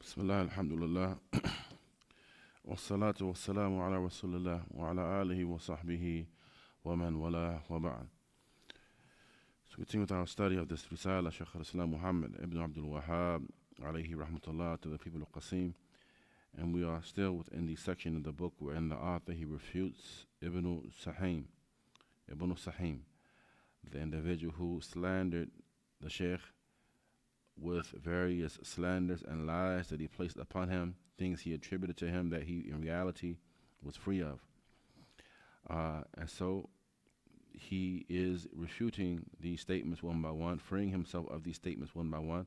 Bismillah, alhamdulillah, wa salatu wa salamu ala rasulillah wa ala alihi wa sahbihi wa man wala wa ba'd. So we continue with our study of this Risala, Shaykh al-Islam Muhammad ibn Abdul-Wahhab, alayhi rahmatullah, to the people of Qasim. And we are still within the section of the book wherein the author, he refutes Ibn Sahim, the individual who slandered the Shaykh with various slanders and lies that he placed upon him, things he attributed to him that he in reality was free of. And so he is refuting these statements one by one, freeing himself of these statements one by one.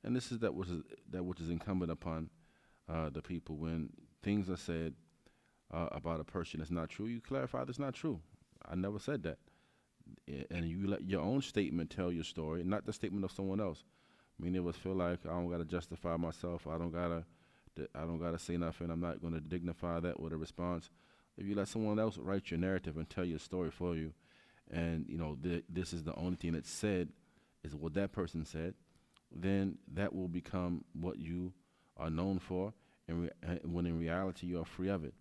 And this is that which is incumbent upon the people. When things are said about a person that's not true, you clarify that's not true. I never said that. And you let your own statement tell your story, not the statement of someone else. Many of us feel like I don't gotta justify myself. I don't gotta say nothing. I'm not gonna dignify that with a response. If you let someone else write your narrative and tell your story for you, and you know this is the only thing that's said is what that person said, then that will become what you are known for, when in reality you are free of it.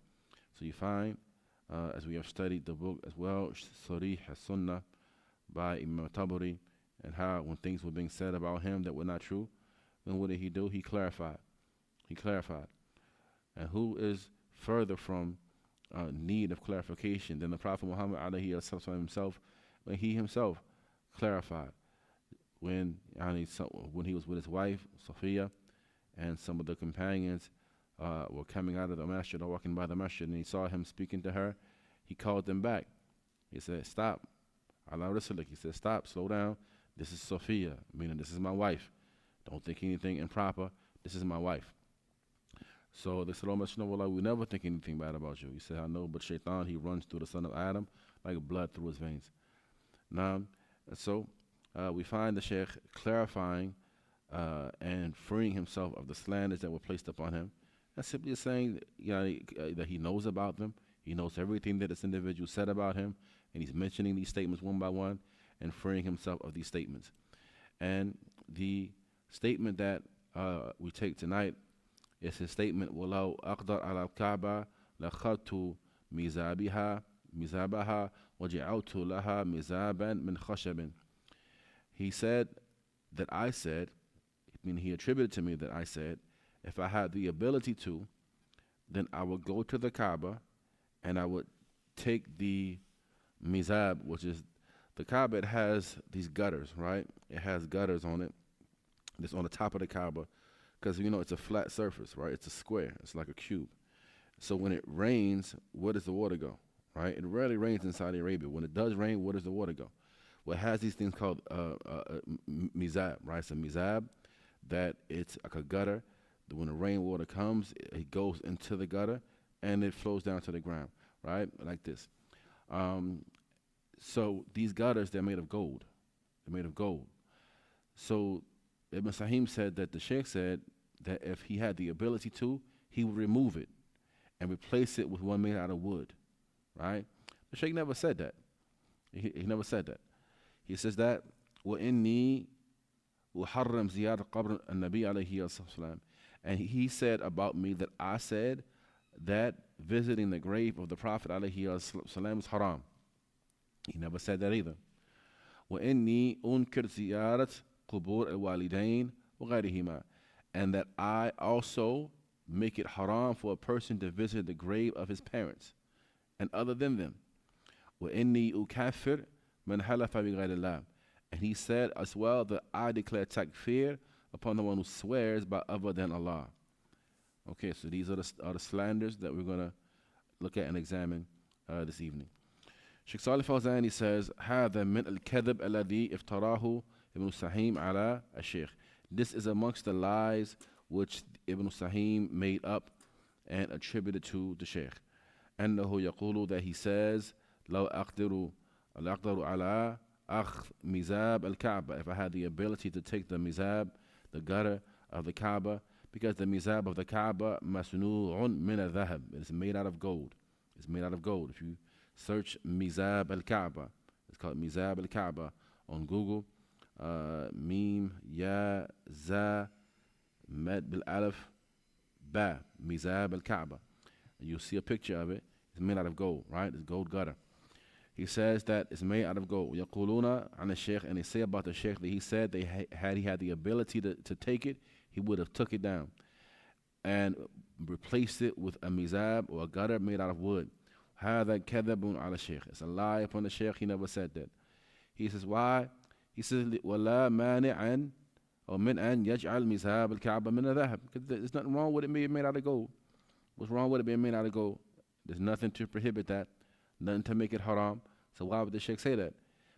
So you find, as we have studied the book as well, Sarih as-Sunnah by Imam Tabari, and how when things were being said about him that were not true, then what did he do? He clarified. He clarified. And who is further from need of clarification than the Prophet Muhammad alayhi wasallam himself, when he himself clarified when he was with his wife Sophia, and some of the companions were coming out of the masjid or walking by the masjid, and he saw him speaking to her. He called them back. He said, "Stop." Allah Rasulik. He said, "Stop, slow down. This is Sophia, meaning this is my wife. Don't think anything improper. This is my wife." So they said, "Oh, Messenger, we never think anything bad about you." He said, "I know, but Shaitan, he runs through the son of Adam like blood through his veins." Now, so we find the Shaykh clarifying and freeing himself of the slanders that were placed upon him, and simply saying, that he knows about them. He knows everything that this individual said about him, and he's mentioning these statements one by one and freeing himself of these statements. And the statement that we take tonight is his statement, وَلَوْ أَقْدَرْ عَلَى الْكَعْبَةِ لَخَدْتُ مِزَابَهَا وَجَعَلْتُ لَهَا مِزَابًا مِنْ خَشَبٍ. He said that I said, meaning he attributed to me that I said, if I had the ability to, then I would go to the Kaaba and I would take the mizab, which is the Kaaba. It has these gutters, right? It has gutters on it. It's on the top of the Kaaba because, it's a flat surface, right? It's a square. It's like a cube. So when it rains, where does the water go, right? It rarely rains in Saudi Arabia. When it does rain, where does the water go? Well, it has these things called mizab, right? It's a mizab that it's like a gutter. When the rainwater comes, it goes into the gutter and it flows down to the ground, right? Like this. So these gutters, they're made of gold. They're made of gold. So Ibn Sahim said that the Shaykh said that if he had the ability to, he would remove it and replace it with one made out of wood, right? The Shaykh never said that. He never said that. He says that, وَإِنِّي أُحَرَّمْ زِيَارَةَ قَبْرِ النَّبِيِّ عَلَيْهِ السَّلَامُ. And he said about me that I said that visiting the grave of the Prophet alayhi wasallam is haram. He never said that either. وَإِنِّي أُنْكِرْ زِيَارَةَ قُبُورِ الْوَالِدَيْنِ وَغَيْرِهِمَا. And that I also make it haram for a person to visit the grave of his parents and other than them. وَإِنِّي أُكَفِّرْ مَنْ حَلَفَ بِغَيْرِ اللَّهِ. And he said as well that I declare takfir upon the one who swears by other than Allah. Okay, so these are the slanders that we're going to look at and examine this evening. Shaykh Salih Fawzani says, هذا من الكذب الذي افتراه ابن سهيم على الشيخ. This is amongst the lies which Ibn Sahim made up and attributed to the Shaykh. أنه يقول, that he says, لو أقدر على أخذ مزاب الكعبة. If I had the ability to take the mizab, the gutter of the Kaaba, because the mizab of the Kaaba masnu'un min al-dhahab. It's made out of gold. It's made out of gold. If you search mizab al-Kaaba, it's called mizab al-Kaaba on Google. Mim, ya, za, med bil alif, Ba, Mizab al-Kaaba. You'll see a picture of it. It's made out of gold, right? It's gold gutter. He says that it's made out of gold. يقولون عن الشيخ, and they say about the Shaykh that he said had he had the ability to take it, he would have took it down and replaced it with a mizab or a gutter made out of wood. هذا كذب على الشيخ. It's a lie upon the Shaykh. He never said that. He says, why? He says, ولا مانع أو من أن يجعل مذهب الكعبة من الذهب. There's nothing wrong with it being made out of gold. What's wrong with it being made out of gold? There's nothing to prohibit that, nothing to make it haram. So why would the Shaykh say that?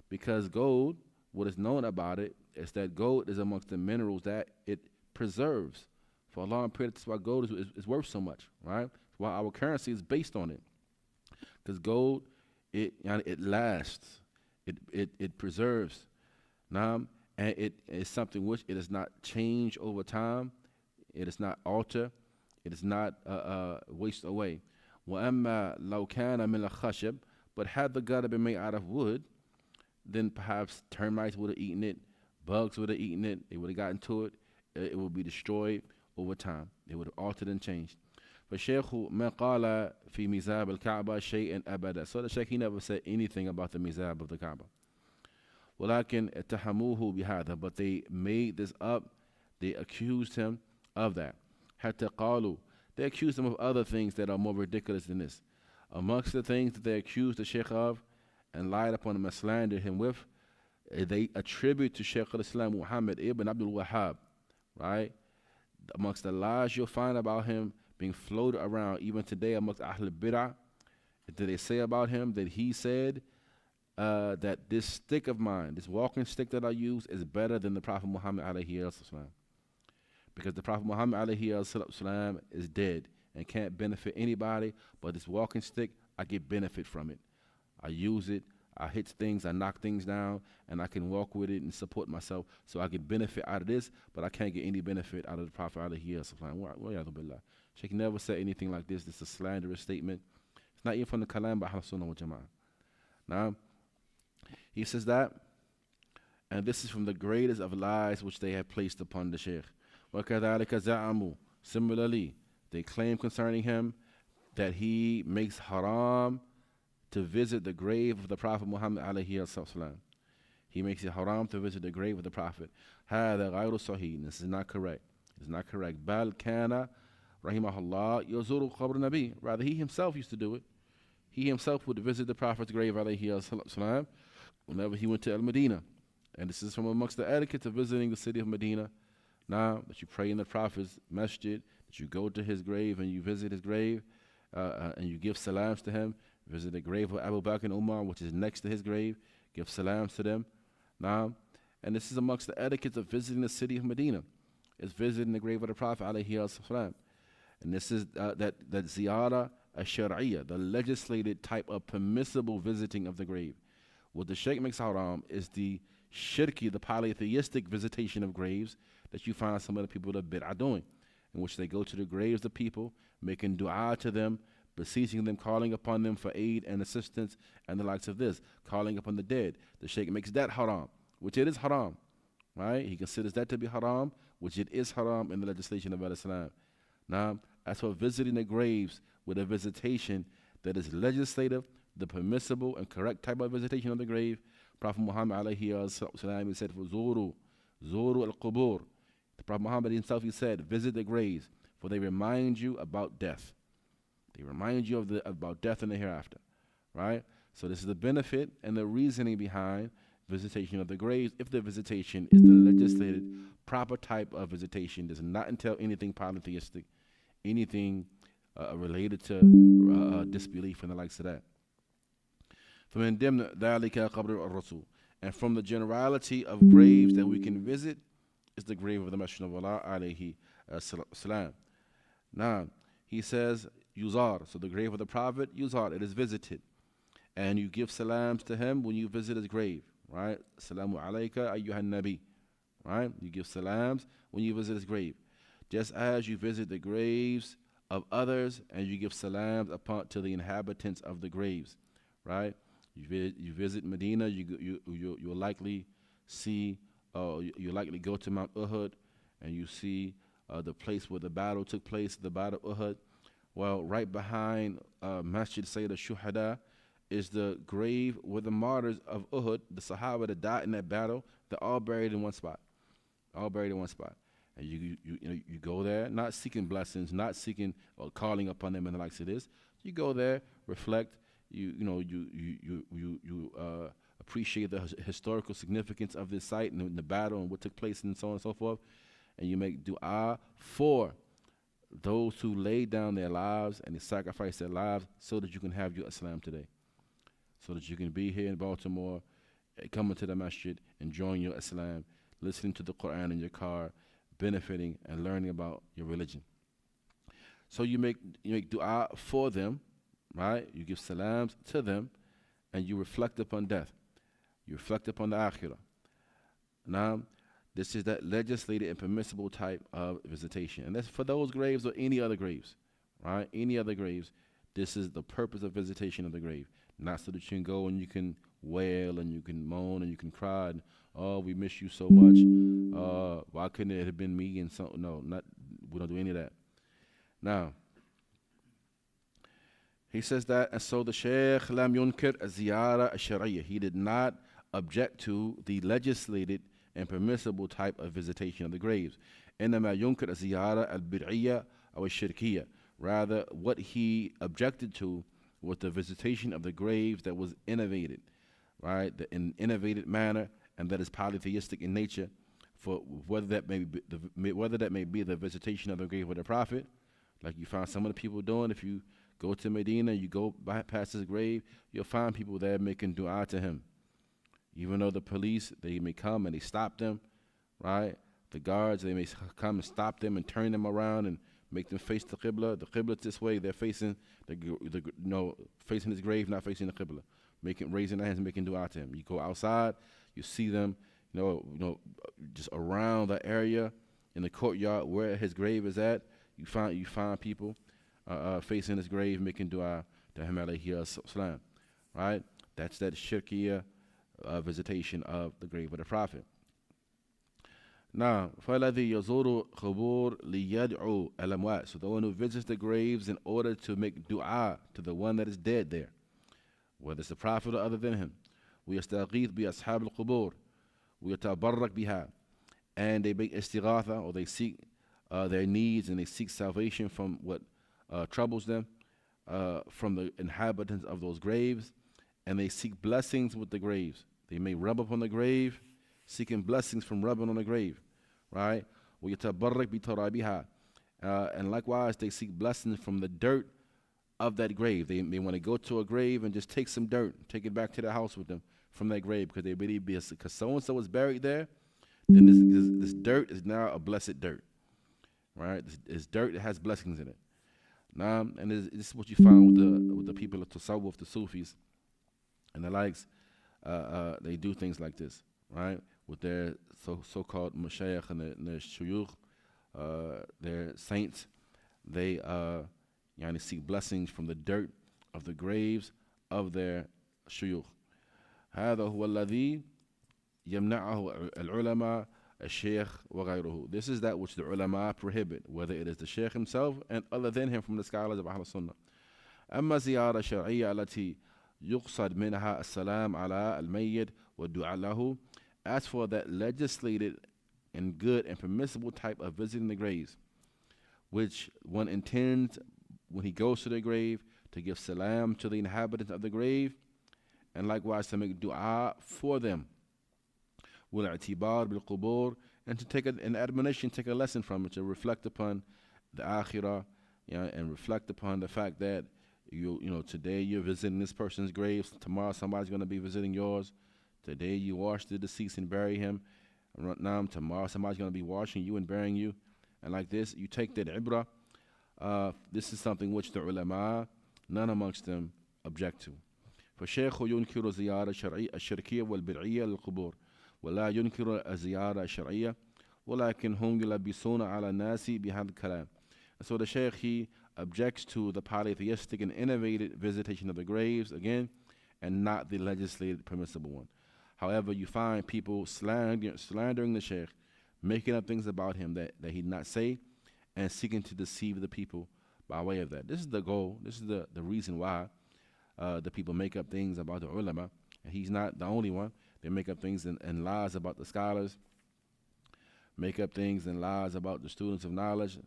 Because gold, what is known about it is that gold is amongst the minerals that it preserves for a long period. That's why gold is worth so much, right? That's why our currency is based on it. Because gold, it lasts, it preserves, and it is something which it does not change over time, it is not alter, it is not waste away. وَأَمَّا لَوْ كَانَ مِنَ الْخَشَبِ, but had the gutter been made out of wood, then perhaps termites would have eaten it, bugs would have eaten it, they would have gotten to it, it would be destroyed over time. It would have altered and changed. فالشيخ ما قال في ميزاب الكعبة شيئا أبدا. So the Shaykh, he never said anything about the mizab of the Kaaba. ولكن اتهموه بهذا, but they made this up, they accused him of that. حتى قالوا, they accused him of other things that are more ridiculous than this. Amongst the things that they accused the Shaykh of and lied upon him and slandered him with, they attribute to Shaykh al-Islam Muhammad ibn Abdul-Wahhab, right? Amongst the lies you'll find about him being floated around even today amongst Ahl Bid'ah, did they say about him that he said that this stick of mine, this walking stick that I use, is better than the Prophet Muhammad alayhi salam. Because the Prophet Muhammad alayhi salam is dead and can't benefit anybody, but this walking stick, I get benefit from it. I use it, I hit things, I knock things down, and I can walk with it and support myself, so I get benefit out of this, but I can't get any benefit out of the Prophet alayhi salam. Shaykh never said anything like this. This is a slanderous statement. It's not even from the Kalam by Ahl Sunnah wal Jama'ah. Now, he says that, and this is from the greatest of lies which they have placed upon the Shaykh. وَكَذَلِكَ زَعَمُوا, similarly, they claim concerning him that he makes haram to visit the grave of the Prophet Muhammad alayhi salam. He makes it haram to visit the grave of the Prophet. هذا غير صحيح. This is not correct. It's not correct. بل كان رحمه الله يزور قبر النبي. Rather, he himself used to do it. He himself would visit the Prophet's grave alayhi salam whenever he went to Al-Medina. And this is from amongst the etiquette of visiting the city of Medina. Now, that you pray in the Prophet's masjid, that you go to his grave and you visit his grave, and you give salams to him, visit the grave of Abu Bakr and Umar, which is next to his grave, give salams to them. Now, and this is amongst the etiquettes of visiting the city of Medina, is visiting the grave of the Prophet alayhi salam. And this is that ziyara ash-shar'iyya, the legislated type of permissible visiting of the grave. What the Shaykh makes haram is the shirki, the polytheistic visitation of graves that you find some of the people that bid'ah doing, in which they go to the graves of people, making dua to them, beseeching them, calling upon them for aid and assistance, and the likes of this, calling upon the dead. The Shaykh makes that haram, which it is haram, right? He considers that to be haram, which it is haram in the legislation of Islam. Now, as for visiting the graves with a visitation that is legislative, the permissible and correct type of visitation of the grave, Prophet Muhammad alayhi salam said, for zuru al-qubur. The Prophet Muhammad himself, he said, visit the graves, for they remind you about death. They remind you about death and the hereafter, right? So this is the benefit and the reasoning behind visitation of the graves, if the visitation is the legislated proper type of visitation, does not entail anything polytheistic, anything related to disbelief and the likes of that. فمن ضمن ذلك قبر الرسول, and from the generality of graves that we can visit is the grave of the Messenger of Allah alayhi salam. Now, he says, yuzar, so the grave of the Prophet, yuzar, it is visited. And you give salams to him when you visit his grave, right? Salamu alayka ayyuhan nabi, right? You give salams when you visit his grave. Just as you visit the graves of others and you give salams to the inhabitants of the graves, right? You visit Medina, you'll likely see, you'll likely go to Mount Uhud, and you see the place where the battle took place, the Battle of Uhud. Well, right behind Masjid Sayyid al-Shuhada is the grave where the martyrs of Uhud, the Sahaba that died in that battle, they're all buried in one spot. All buried in one spot. And you go there, not seeking blessings, not seeking or calling upon them and the likes of this. You go there, reflect. You appreciate the historical significance of this site and the battle and what took place and so on and so forth. And you make du'a for those who laid down their lives and they sacrificed their lives so that you can have your Islam today. So that you can be here in Baltimore, coming to the masjid, enjoying your Islam, listening to the Quran in your car, benefiting and learning about your religion. So you make dua for them, right? You give salams to them, and you reflect upon death. You reflect upon the akhirah. Now, this is that legislated and permissible type of visitation. And that's for those graves or any other graves, right? Any other graves. This is the purpose of visitation of the grave. Not so that you can go and you can wail and you can moan and you can cry and, oh, we miss you so much. Why couldn't it have been me? And so, no, we don't do any of that. Now, he says that, and so the Shaykh lam yunkir az-ziyara ash-shar'iyya. He did not object to the legislated and permissible type of visitation of the graves. إنما ينكر الزيارة البدعية أو الشركية. Rather, what he objected to was the visitation of the graves that was innovated, right? In an innovated manner, and that is polytheistic in nature. For whether that may be the visitation of the grave of the Prophet, like you find some of the people doing. If you go to Medina, you go past his grave, you'll find people there making dua to him. Even though the police, they may come and they stop them, right? The guards, they may come and stop them and turn them around and make them face the Qibla. The Qibla this way, they're facing facing his grave, not facing the Qibla. Raising their hands and making dua to him. You go outside, you see them, just around the area in the courtyard where his grave is at. You find people facing his grave, making dua to him alayhi salam, right? That's that shirkiyah visitation of the grave of the Prophet. Now, فَالَذِي يَزُورُ قُبُورَ لِيَدْعُوا الْأَمْوَاتِ. So the one who visits the graves in order to make dua to the one that is dead there, whether it's the Prophet or other than him. وَيَسْتَغِيث بِأَصْحَابِ الْقُبُورِ وَيَتَبَرَّكْ بِهَا. And they make istighatha, or they seek their needs and they seek salvation from what troubles them, from the inhabitants of those graves, and they seek blessings with the graves. They may rub upon the grave, seeking blessings from rubbing on the grave, right? وَيَتَبَرَّكْ بِتَرَابِهَا. And likewise, they seek blessings from the dirt of that grave. They may want to go to a grave and just take some dirt, take it back to their house with them from that grave, because they believe because so-and-so was buried there, then this dirt is now a blessed dirt, right? This dirt that has blessings in it. Now, and this is what you find with the people of Tasawwuf, the Sufis, and the likes. They do things like this, right? With their so-called mashayikh and their shuyukh, their saints, they seek blessings from the dirt of the graves of their shuyukh. هذا هو الذي يمنعه العلماء الشيخ وغيره. This is that which the ulama prohibit, whether it is the Shaykh himself and other than him from the scholars of Ahl Sunnah. أما زيارة شرعية التي يقصد منها السلام على الميت والدعاء له. As for that legislated and good and permissible type of visiting the graves, which one intends when he goes to the grave to give salam to the inhabitants of the grave, and likewise to make dua for them, والاعتبار بالقبور, and to take an admonition, take a lesson from it, to reflect upon the akhirah, and reflect upon the fact that today you're visiting this person's grave, tomorrow somebody's going to be visiting yours. Today you wash the deceased and bury him, now tomorrow somebody's going to be washing you and burying you, and like this you take that ibrah. This is something which the ulama, none amongst them, object to. فالشيخ ينكر الزيارة الشركية والبدعية للقبور ولا ينكر الزيارة الشرعية ولكن هم يلبسون على الناس بهذا الكلام. So the Shaykh, he objects to the polytheistic and innovated visitation of the graves, again, and not the legislated permissible one. However, you find people slandering the Shaykh, making up things about him that he did not say, and seeking to deceive the people by way of that. This is the goal. This is the reason why the people make up things about the ulama. And he's not the only one. They make up things and lies about the scholars, make up things and lies about the students of knowledge.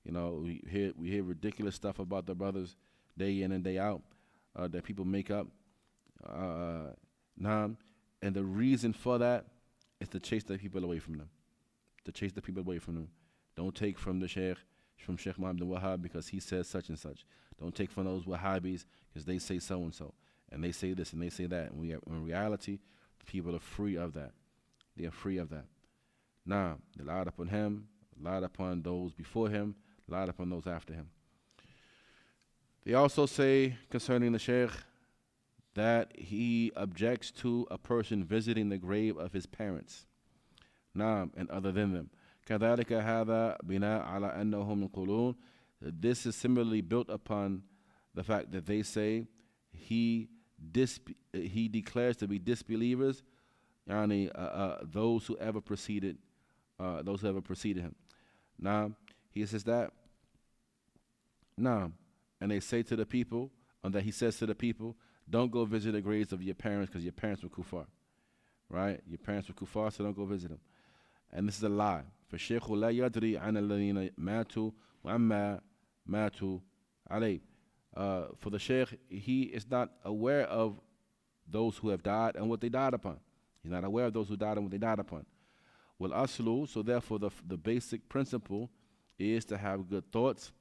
You know, we hear ridiculous stuff about the brothers day in and day out that people make up. And the reason for that is to chase the people away from them. To chase the people away from them. Don't take from the Shaykh, from Shaykh Abdul-Wahhab because he says such and such. Don't take from those Wahhabis because they say so and so. And they say this and they say that. And in reality, the people are free of that. They are free of that. Now, they lied upon him, lied upon those before him, lied upon those after him. They also say concerning the Shaykh that he objects to a person visiting the grave of his parents. Naam, and other than them. كذلك هذا بناء على أنهم يقولون. This is similarly built upon the fact that they say he declares to be disbelievers, yani, those who ever preceded him. Now he says that. Now, and they say to the people, and that he says to the people, don't go visit the graves of your parents because your parents were kuffar, right? Your parents were kuffar, so don't go visit them. And this is a lie. فالشيخ لا يدري عن الذين ماتوا وعما ماتوا عليه. For the Shaykh, he is not aware of those who have died and what they died upon. He's not aware of those who died and what they died upon. Well, aslu, so therefore the basic principle is to have good thoughts.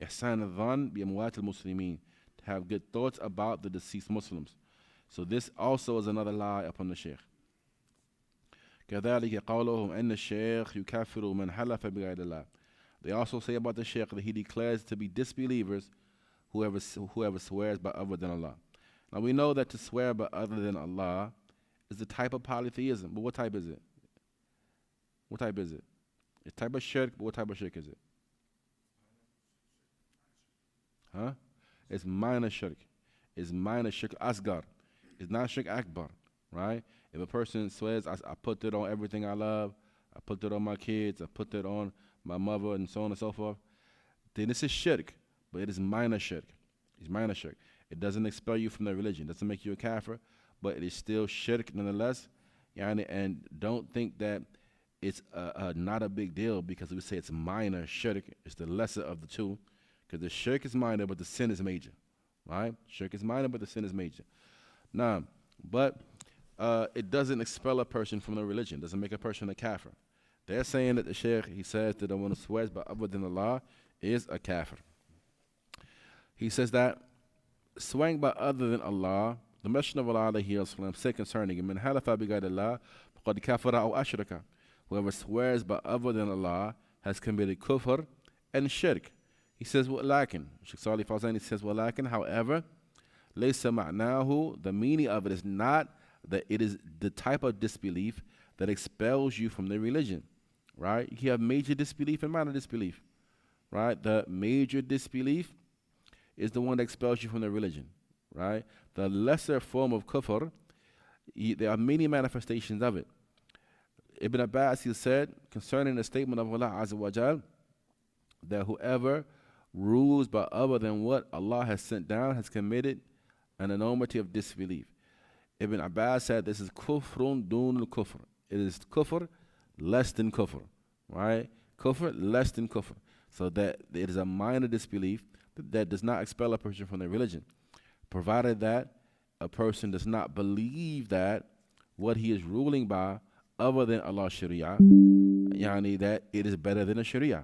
إحسان الظن بأموات المسلمين. To have good thoughts about the deceased Muslims. So this also is another lie upon the Shaykh. كذلك قولهم أن الشيخ يكفر من حلف بغير الله. They also say about the Shaykh that he declares to be disbelievers whoever swears by other than Allah. Now we know that to swear by other than Allah is a type of polytheism, but what type is it? What type is it? It's type of shirk, but what type of shirk is it? Huh? It's minor shirk. It's minor shirk asgar. It's not shirk akbar, right? If a person swears, I put it on everything I love, I put it on my kids, I put it on my mother, and so on and so forth, then this is shirk, but it is minor shirk. It's minor shirk. It doesn't expel you from the religion. It doesn't make you a kafir, but it is still shirk nonetheless. And don't think that it's not a big deal because we say it's minor shirk. It's the lesser of the two, because the shirk is minor, but the sin is major, right? Shirk is minor, but the sin is major. Now, but it doesn't expel a person from the religion. It doesn't make a person a kafir. They're saying that the Shaykh, he says that the one who swears by other than Allah is a kafir. He says that swearing by other than Allah, the Messenger of Allah alayhi said concerning him, "Man halafa bi ghayri Allah, faqad kafara aw ashraka." Whoever swears by other than Allah has committed kufr and shirk. He says, "Walakin." Shaykh Salih Fawzan, he says, "Walakin." However, laysa ma'nahu. The meaning of it is not that it is the type of disbelief that expels you from the religion, right? You have major disbelief and minor disbelief, right? The major disbelief is the one that expels you from the religion, right? The lesser form of kufr, there are many manifestations of it. Ibn Abbas, he said concerning the statement of Allah Azza wa Jal, that whoever rules by other than what Allah has sent down has committed an enormity of disbelief. Ibn Abbas said this is kufrun dun al-kufr. It is kufr less than kufr, right? Kufr less than kufr. So that it is a minor disbelief that does not expel a person from their religion, provided that a person does not believe that what he is ruling by other than Allah's Sharia, yani that it is better than a Sharia.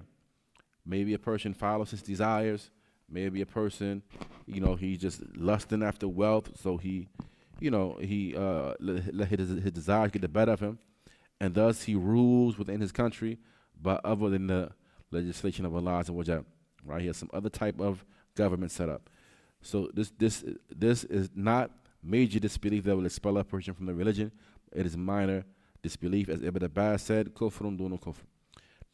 Maybe a person follows his desires. Maybe a person, he's just lusting after wealth, so he let his desires get the better of him, and thus he rules within his country, but other than the legislation of Allah Azza wa Jal, right? He has some other type of government set up. So this is not major disbelief that will expel a person from the religion. It is minor disbelief, as Ibn Abbas said, kufrun dunu kufr.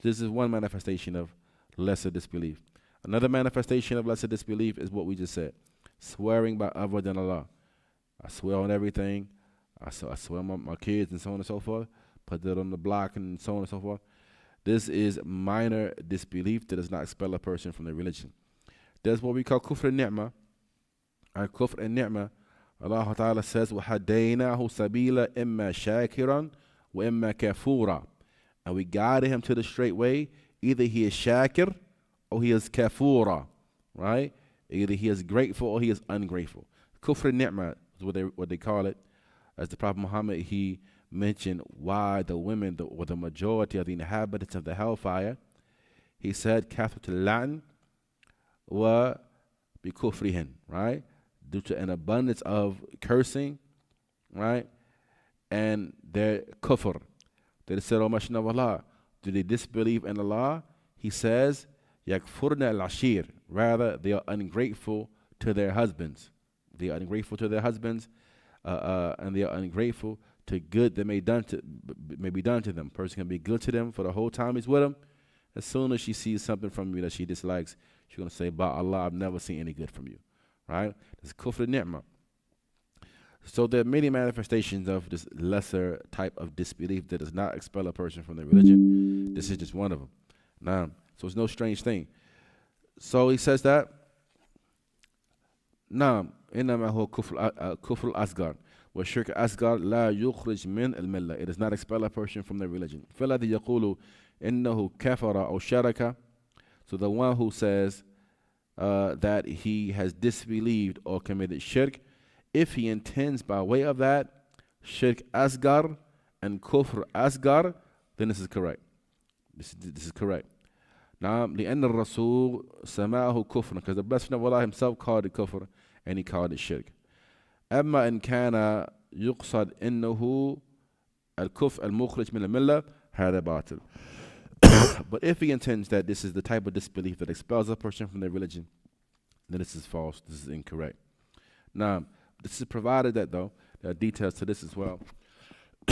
This is one manifestation of lesser disbelief. Another manifestation of lesser disbelief is what we just said, swearing by other than Allah. I swear on everything. I swear on my kids and so on and so forth. Put that on the block and so on and so forth. This is minor disbelief that does not expel a person from the religion. That's what we call kufr al-ni'mah. Kufr al-ni'mah, Allah Ta'ala says, وَهَدَيْنَاهُ سَبِيلًا إِمَّا شَاكِرًا وَإِمَّا كَفُورًا. And we guided him to the straight way. Either he is shakir or he is kafura, right? Either he is grateful or he is ungrateful. Kufr al-ni'mah is what they call it. As the Prophet Muhammad, he mentioned why the women, or the majority of the inhabitants of the hellfire, he said, كَثْرَةُ اللَّعْنِ وَبِكُفْرِهِنْ, right? Due to an abundance of cursing, right? And their kufr. They said, "Oh, Messenger of Allah, do they disbelieve in Allah?" He says, يَكْفُرْنَ الْعَشِيرِ. Rather, they are ungrateful to their husbands. They are ungrateful to their husbands, and they are ungrateful to good that may be done to them. Person can be good to them for the whole time he's with them. As soon as she sees something from you that she dislikes, she's going to say, "By Allah, I've never seen any good from you." Right? This is kufr ni'mah. So there are many manifestations of this lesser type of disbelief that does not expel a person from their religion. This is just one of them. Now, so it's no strange thing. So he says that, نعم إنما هو كفر الأصغر والشرك الأصغر لا يخرج من الملة. It does not expel a person from their religion. فالذي يقول إنه كفر أو شرك. So the one who says that he has disbelieved or committed shirk, if he intends by way of that shirk asgar and kufr asgar, then this is correct. This is correct. Now, لأن الرسول سماه كفر, because the Messenger of Allah himself called it kufr and he called it shirk. أما إن كان يقصد إنه الكفر المخرج من الملة هذا باطل. But if he intends that this is the type of disbelief that expels a person from their religion, then this is false, this is incorrect. Now, this is provided that, though, there are details to this as well.